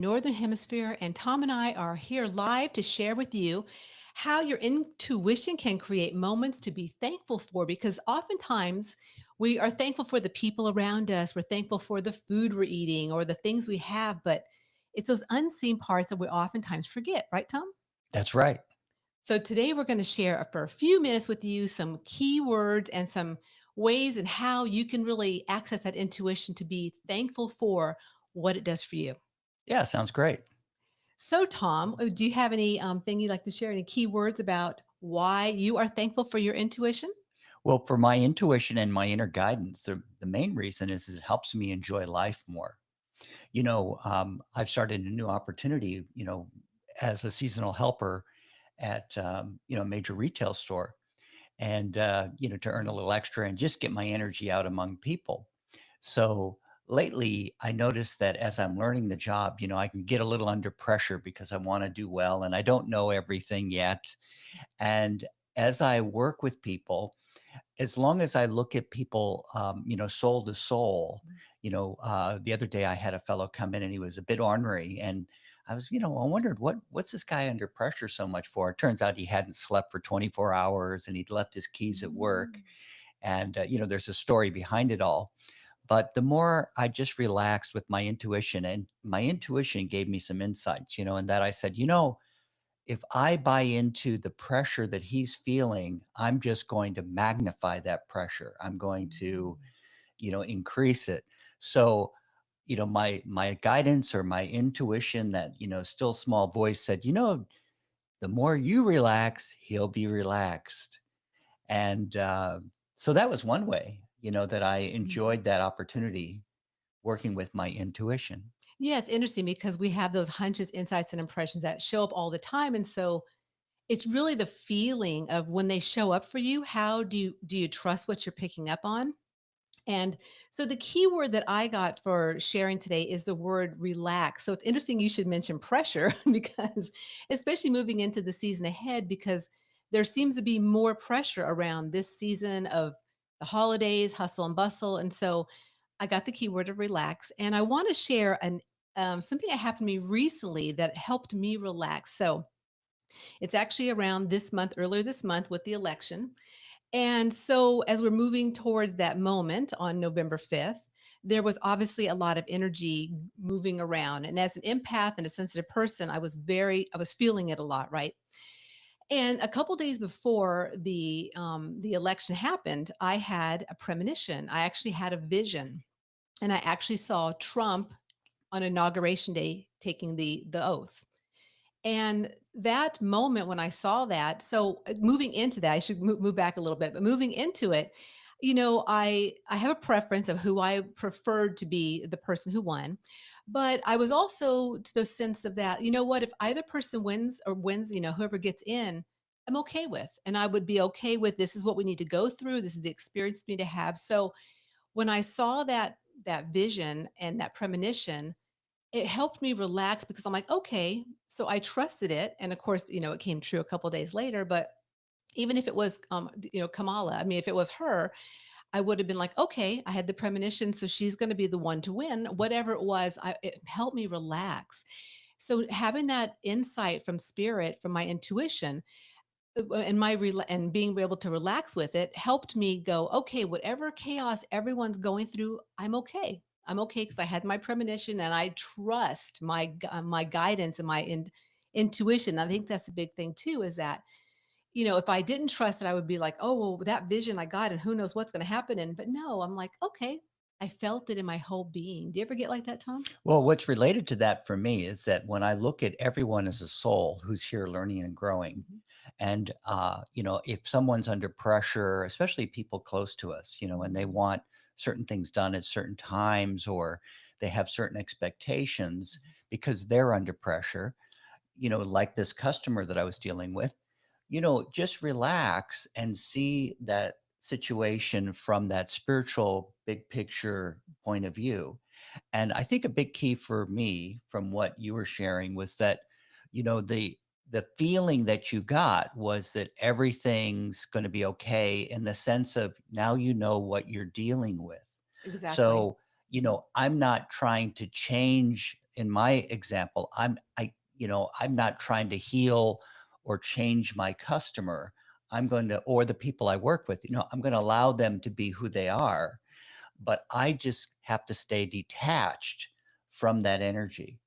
Northern Hemisphere, and Tom and I are here live to share with you how your intuition can create moments to be thankful for. Because oftentimes we are thankful for the people around us, we're thankful for the food we're eating or the things we have, but it's those unseen parts that we oftentimes forget, right, Tom? That's right. So today we're going to share for a few minutes with you some key words and some ways and how you can really access that intuition to be thankful for what it does for you. Yeah, sounds great. So, Tom, do you have any thing you'd like to share? Any key words about why you are thankful for your intuition? Well, for my intuition and my inner guidance, the main reason is it helps me enjoy life more. I've started a new opportunity, as a seasonal helper at, a major retail store and, to earn a little extra and just get my energy out among people. So lately, I noticed that as I'm learning the job, I can get a little under pressure because I want to do well and I don't know everything yet. And as I work with people, as long as I look at people, soul to soul, the other day I had a fellow come in and he was a bit ornery, and I wondered what's this guy under pressure so much for. It turns out he hadn't slept for 24 hours and he'd left his keys at work, Mm. and there's a story behind it all. But the more I just relaxed with my intuition, and my intuition gave me some insights, and that I said, if I buy into the pressure that he's feeling, I'm just going to magnify that pressure. I'm going to, increase it. So, my guidance or my intuition, that, still small voice said, the more you relax, he'll be relaxed. And so that was one way, that I Mhm. enjoyed that opportunity working with my intuition. Yeah, it's interesting because we have those hunches, insights, and impressions that show up all the time. And so it's really the feeling of when they show up for you. How do you trust what you're picking up on? And so the key word that I got for sharing today is the word relax. So it's interesting you should mention pressure because especially moving into the season ahead, because there seems to be more pressure around this season of the holidays, hustle and bustle. And so I got the keyword of relax. And I want to share an something that happened to me recently that helped me relax. So it's actually around this month, earlier this month with the election. And so, as we're moving towards that moment on November 5th, there was obviously a lot of energy moving around. And as an empath and a sensitive person, I was feeling it a lot, right? And a couple days before the election happened, I had a premonition. I actually had a vision, and I actually saw Trump on inauguration day taking the oath. And that moment when I saw that, so moving into that, I should move back a little bit, but moving into it, I have a preference of who I preferred to be the person who won, but I was also to the sense of that, you know what, if either person wins or wins, whoever gets in, I'm okay with, and I would be okay with this is what we need to go through. This is the experience we need to have. So when I saw that vision and that premonition, it helped me relax because I'm like, "Okay." So I trusted it, and of course, it came true a couple days later, but even if it was, Kamala, I mean, if it was her, I would have been like, "Okay, I had the premonition, so she's gonna be the one to win." Whatever it was, it helped me relax. So having that insight from spirit, from my intuition, and being able to relax with it helped me go, okay, whatever chaos everyone's going through, I'm okay. I'm okay because I had my premonition and I trust my guidance and my intuition. I think that's a big thing too. Is that if I didn't trust it, I would be like, oh well, that vision I got, and who knows what's going to happen. And but no, I'm like, okay, I felt it in my whole being. Do you ever get like that, Tom? Well, what's related to that for me is that when I look at everyone as a soul who's here learning and growing, Mhm. and if someone's under pressure, especially people close to us, and they Mhm. want certain things done at certain times, or they have certain expectations because they're under pressure, like this customer that I was dealing with, just relax and see that situation from that spiritual big picture point of view. And I think a big key for me from what you were sharing was that, the feeling that you got was that everything's going to be okay, in the sense of now you know what you're dealing with. Exactly. So, I'm not trying to change in my example, I'm not trying to heal or change my customer. I'm going to, or the people I work with, I'm going to allow them to be who they are, but I just have to stay detached from that energy.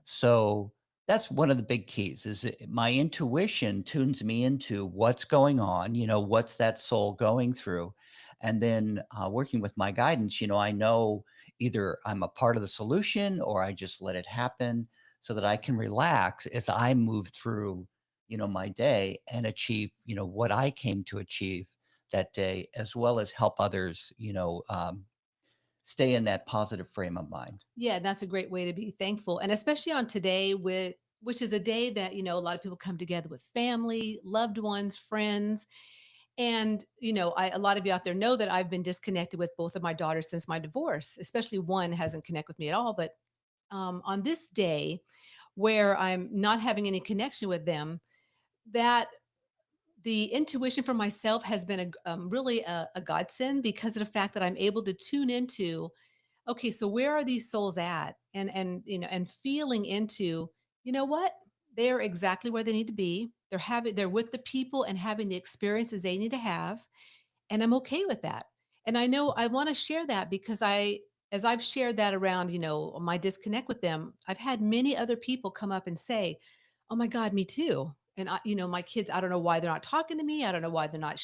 So that's one of the big keys is my intuition tunes me into what's going on, what's that soul going through. And then working with my guidance, I know either I'm a part of the solution or I just let it happen so that I can relax as I move through, my day and achieve, what I came to achieve that day, as well as help others, stay in that positive frame of mind. Yeah, that's a great way to be thankful, and especially on today with which is a day that, a lot of people come together with family, loved ones, friends, and, a lot of you out there know that I've been disconnected with both of my daughters since my divorce, especially one hasn't connected with me at all, but, on this day where I'm not having any connection with them, that the intuition for myself has been really a godsend because of the fact that I'm able to tune into, okay, so where are these souls at? And feeling into, what? They're exactly where they need to be. They're with the people and having the experiences they need to have. And I'm okay with that. And I know I want to share that because as I've shared that around, my disconnect with them, I've had many other people come up and say, "Oh my God, me too." And my kids, I don't know why they're not talking to me. I don't know why they're not,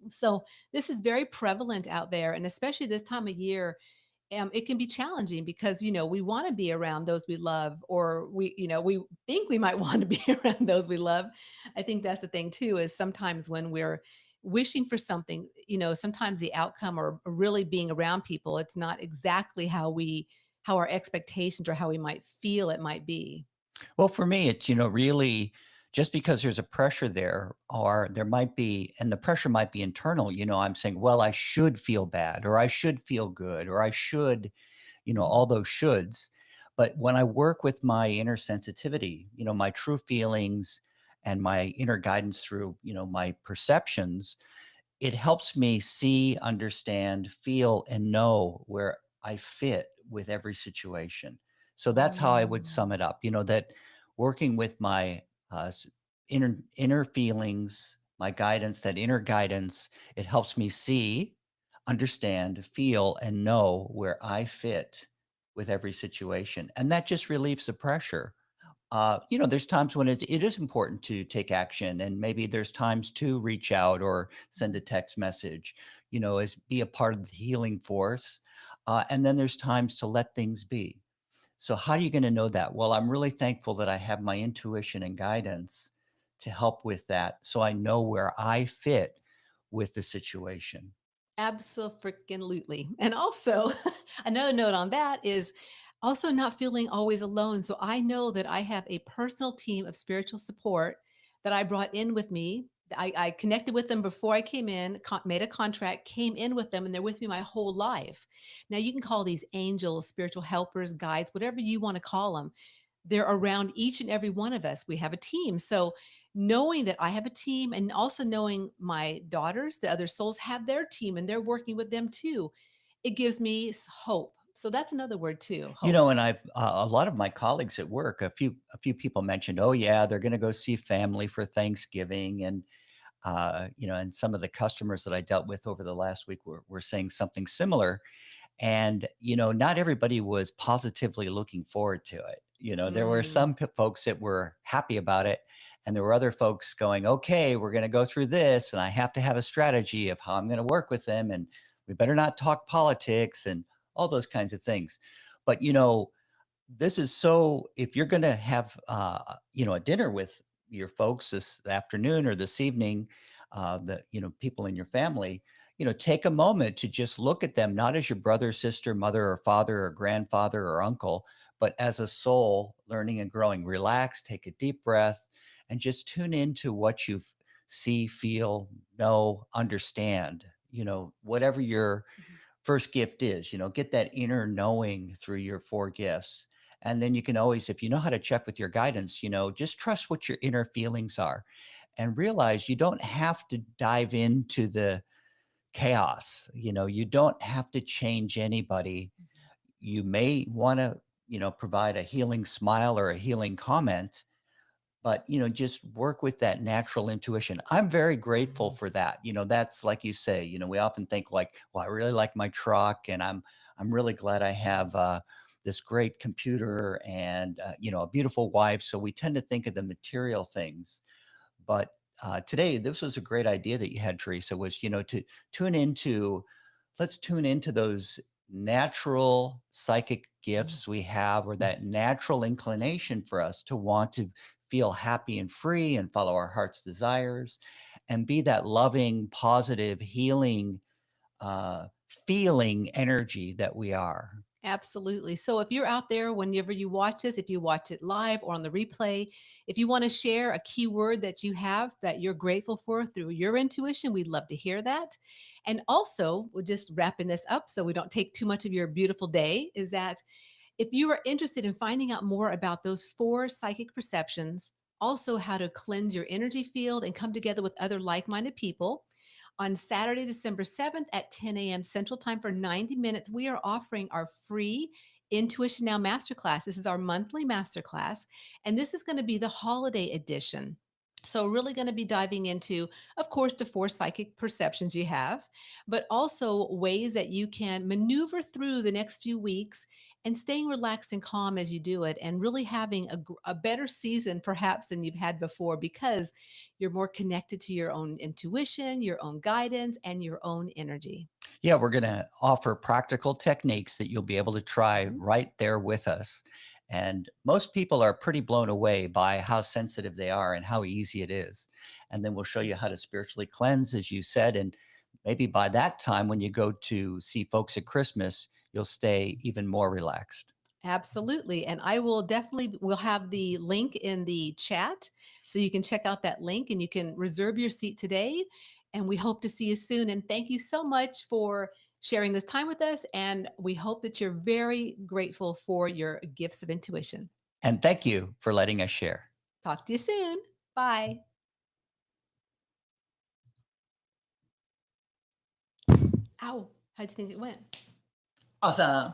so this is very prevalent out there. And especially this time of year, it can be challenging because we want to be around those we love, or we think we might want to be around those we love. I think that's the thing too, is sometimes when we're wishing for something, sometimes the outcome or really being around people, it's not exactly how our expectations or how we might feel it might be. Well, for me, it's, really just because there's a pressure there, or there might be, and the pressure might be internal, I'm saying, well, I should feel bad, or I should feel good, or I should, all those shoulds. But when I work with my inner sensitivity, my true feelings and my inner guidance through, my perceptions, it helps me see, understand, feel, and know where I fit with every situation. So that's how I would sum it Mm. up. That working with my inner feelings, my guidance, that inner guidance, it helps me see, understand, feel, and know where I fit with every situation, and that just relieves the pressure. There's times when it is important to take action, and maybe there's times to reach out or send a text message, as be a part of the healing force. And then there's times to let things be. So, how are you going to know that? Well, I'm really thankful that I have my intuition and guidance to help with that. So I know where I fit with the situation. Abso-freaking-lutely. And also, another note on that is also not feeling always alone. So I know that I have a personal team of spiritual support that I brought in with me. I connected with them before I came in, made a contract, came in with them, and they're with me my whole life. Now, you can call these angels, spiritual helpers, guides, whatever you want to call them. They're around each and every one of us. We have a team. So knowing that I have a team and also knowing my daughters, the other souls have their team and they're working with them too, it gives me hope. So that's another word too, hope. And I've a lot of my colleagues at work, a few people mentioned, oh yeah, they're going to go see family for Thanksgiving, and and some of the customers that I dealt with over the last week were saying something similar. And, not everybody was positively looking forward to it. There were Mm, some folks that were happy about it. And there were other folks going, okay, we're going to go through this. And I have to have a strategy of how I'm going to work with them. And we better not talk politics and all those kinds of things. But, this is so if you're going to have a dinner with your folks this afternoon or this evening, the people in your family, take a moment to just look at them not as your brother, sister, mother, or father, or grandfather, or uncle, but as a soul learning and growing. Relax, take a deep breath, and just tune into what you see, feel, know, understand. Whatever your mhm. first gift is, get that inner knowing through your four gifts. And then you can always, if you know how to check with your guidance, just trust what your inner feelings are and realize you don't have to dive into the chaos. You don't have to change anybody. You may want to provide a healing smile or a healing comment, but just work with that natural intuition. I'm very grateful Mhm. for that. That's like you say, we often think like, well, I really like my truck, and I'm really glad I have this great computer and a beautiful wife. So we tend to think of the material things. But today, this was a great idea that you had, Teresa, was, to tune into, let's tune into those natural psychic Mm. gifts we have, or that natural inclination for us to want to feel happy and free and follow our heart's desires and be that loving, positive, healing, feeling energy that we are. Absolutely. So if you're out there, whenever you watch this, if you watch it live or on the replay, if you want to share a keyword that you have that you're grateful for through your intuition, we'd love to hear that. And also, we're just wrapping this up so we don't take too much of your beautiful day, is that if you are interested in finding out more about those four psychic perceptions, also how to cleanse your energy field and come together with other like minded people, on Saturday, December 7th at 10 a.m. Central Time for 90 minutes, we are offering our free Intuition Now Masterclass. This is our monthly masterclass, and this is going to be the holiday edition. So, really going to be diving into, of course, the four psychic perceptions you have, but also ways that you can maneuver through the next few weeks and staying relaxed and calm as you do it, and really having a better season perhaps than you've had before because you're more connected to your own intuition, your own guidance, and your own energy. Yeah, we're going to offer practical techniques that you'll be able to try Mhm. right there with us. And most people are pretty blown away by how sensitive they are and how easy it is. And then we'll show you how to spiritually cleanse, as you said. And maybe by that time, when you go to see folks at Christmas, you'll stay even more relaxed. Absolutely. And I will definitely we'll have the link in the chat so you can check out that link and you can reserve your seat today. And we hope to see you soon. And thank you so much for sharing this time with us. And we hope that you're very grateful for your gifts of intuition. And thank you for letting us share. Talk to you soon. Bye. Ow. How do you think it went? Awesome.